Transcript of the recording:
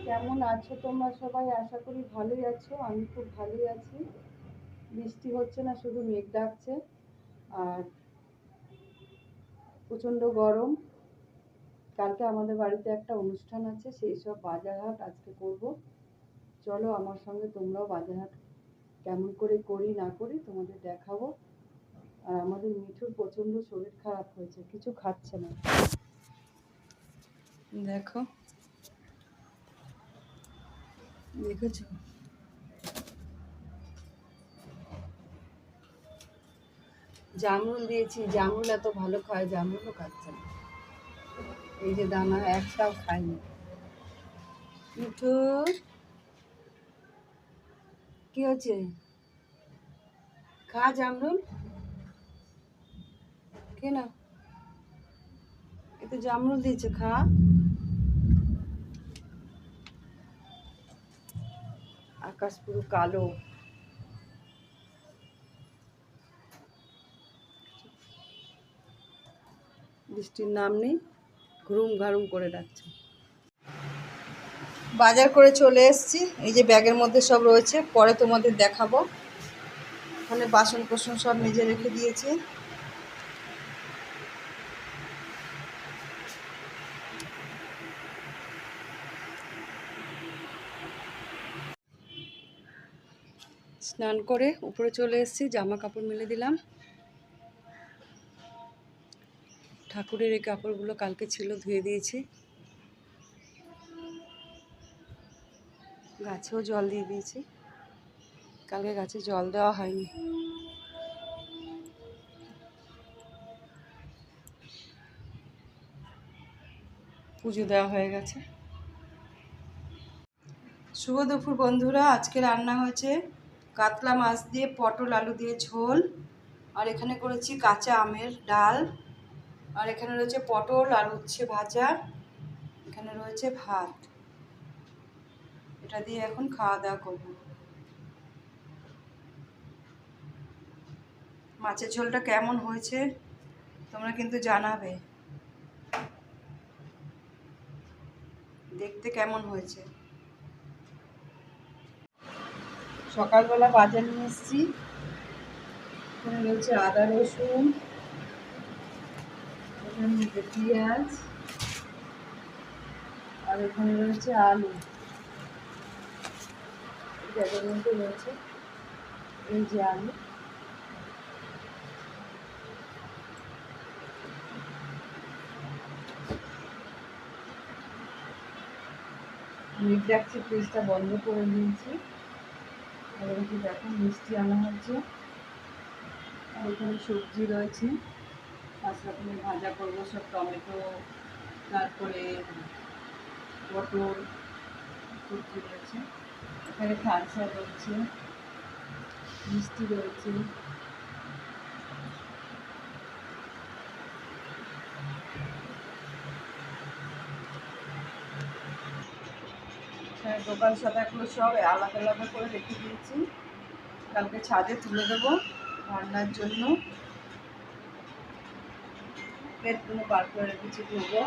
কেমন আছো তোমরা সবাই? আশা করি ভালোই আছো। আমি খুব ভালোই আছি। বৃষ্টি হচ্ছে না, শুধু মেঘ ডাকছে আর প্রচণ্ড গরম। কালকে আমাদের বাড়িতে একটা অনুষ্ঠান আছে, সেই সব বাজার হাট আজকে করব। চলো আমার সঙ্গে তোমরাও বাজার হাট কেমন করে করি না করি তোমাদের দেখাবো। আর আমাদের মিঠুর প্রচণ্ড শরীর খারাপ হয়েছে, কিছু খাচ্ছে না। দেখো, দেখেছো? জামরুল দিয়েছি, জামরুল এত ভালো খায়, জামরুলও খাচ্ছে না। এই যে দানা একটাও খায়নি। মিঠু, কি হচ্ছে? খা জামরুল, কে না? এতে জামরুল দিয়েছে, খা। আকাশ পুরো কালো। বৃষ্টির নাম নেই, ঘুরুম ঘারুম করে ডাকছে। বাজার করে চলে এসেছি, এই যে ব্যাগের মধ্যে সব রয়েছে, পরে তোমাদের দেখাবো। ওখানে বাসন কোসন সব নিজে রেখে দিয়েছি। স্নান করে উপরে চলে এসেছি, জামা কাপড় মেলে দিলাম। ঠাকুরের এই কাপড়গুলো কালকে ছিল, ধুয়ে দিয়েছি। গাছেও জল দিয়ে দিয়েছি, কালকে গাছে জল দেওয়া হয়নি। পুজো দেওয়া হয়ে গেছে। শুভ দুপুর বন্ধুরা, আজকে রান্না হয়েছে কাতলা মাছ দিয়ে পটল আলু দিয়ে ঝোল, আর এখানে করেছি কাঁচা আমের ডাল, আর এখানে রয়েছে পটল আর উচ্ছে ভাজা, এখানে রয়েছে ভাত। এটা দিয়ে এখন খাওয়া দাওয়া করব। মাছের ঝোলটা কেমন হয়েছে তোমরা কিন্তু জানাবে, দেখতে কেমন হয়েছে। সকালবেলা বাজার নিয়ে এসেছি, এখানে রয়েছে আদা রসুন, এখানে রয়েছে পেঁয়াজ, আর এখানে রয়েছে আলু। ব্যাগের মধ্যে রয়েছে এই যে আলু। মেঘ ডাকছে, ফ্রিজটা বন্ধ করে দিয়েছি। আর এদিকে দেখো মিষ্টি আনা হয়েছে, আর এখানে সবজি রয়েছে, 5 রকমের ভাজা করবো সব, টমেটো, তারপরে পটল, সবজি রয়েছে। এখানে খালসা রয়েছে, মিষ্টি রয়েছে। এখানে দোকান সাদাগুলো সব আলাদা আলাদা করে রেখে দিয়েছি, কালকে ছাদে তুলে দেবো রান্নার জন্য। প্লেটগুলো বার করে রেখেছি, ধোবো।